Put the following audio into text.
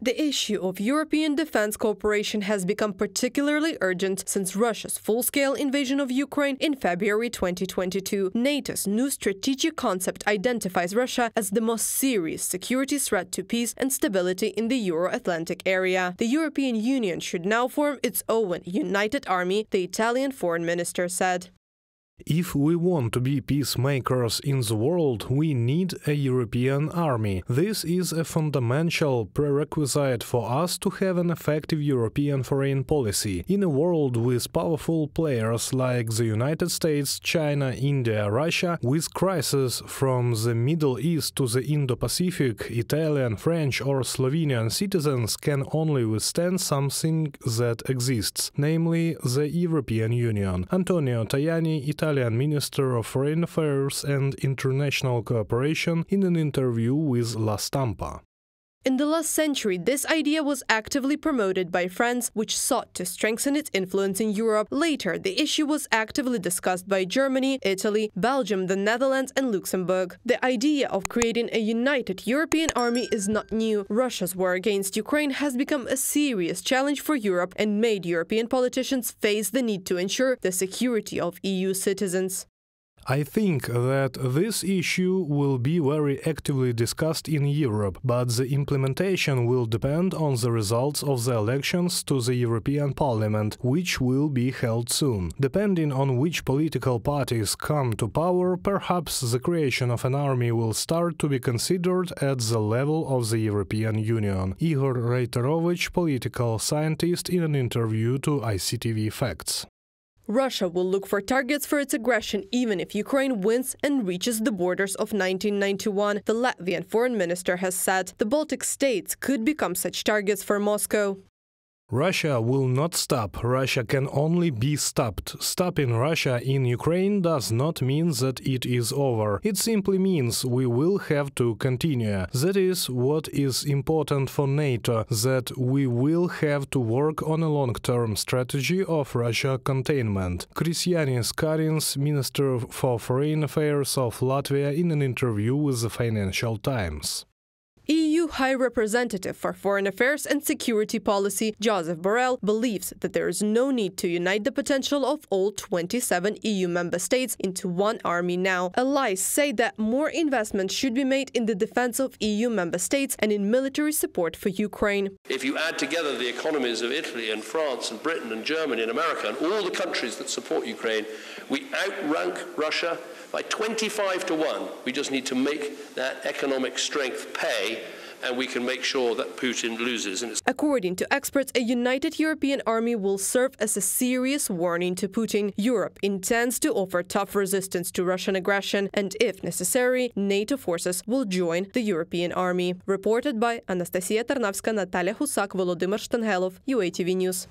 The issue of European defense cooperation has become particularly urgent since Russia's full-scale invasion of Ukraine in February 2022. NATO's new strategic concept identifies Russia as the most serious security threat to peace and stability in the Euro-Atlantic area. The European Union should now form its own united army, the Italian foreign minister said. If we want to be peacemakers in the world, we need a European army. This is a fundamental prerequisite for us to have an effective European foreign policy. In a world with powerful players like the United States, China, India, Russia, with crises from the Middle East to the Indo-Pacific, Italian, French or Slovenian citizens can only withstand something that exists, namely the European Union. Antonio Tajani, Italian Minister of Foreign Affairs and International Cooperation, in an interview with La Stampa. In the last century, this idea was actively promoted by France, which sought to strengthen its influence in Europe. Later, the issue was actively discussed by Germany, Italy, Belgium, the Netherlands and Luxembourg. The idea of creating a united European army is not new. Russia's war against Ukraine has become a serious challenge for Europe and made European politicians face the need to ensure the security of EU citizens. I think that this issue will be very actively discussed in Europe, but the implementation will depend on the results of the elections to the European Parliament, which will be held soon. Depending on which political parties come to power, perhaps the creation of an army will start to be considered at the level of the European Union. Igor Reiterovich, political scientist, in an interview to ICTV Facts. Russia will look for targets for its aggression even if Ukraine wins and reaches the borders of 1991, the Latvian foreign minister has said. The Baltic states could become such targets for Moscow. Russia will not stop. Russia can only be stopped. Stopping Russia in Ukraine does not mean that it is over. It simply means we will have to continue. That is what is important for NATO, that we will have to work on a long-term strategy of Russia containment. Krišjānis Kariņš, Minister for Foreign Affairs of Latvia, in an interview with the Financial Times. EU High Representative for Foreign Affairs and Security Policy, Joseph Borrell, believes that there is no need to unite the potential of all 27 EU member states into one army now. Allies say that more investment should be made in the defense of EU member states and in military support for Ukraine. If you add together the economies of Italy and France and Britain and Germany and America and all the countries that support Ukraine, we outrank Russia by 25 to 1. We just need to make that economic strength pay, and we can make sure that Putin loses. According to experts, a united European army will serve as a serious warning to Putin. Europe intends to offer tough resistance to Russian aggression, and if necessary, NATO forces will join the European army. Reported by Anastasia Tarnavska, Natalia Husak, Volodymyr Shtangelov, UATV News.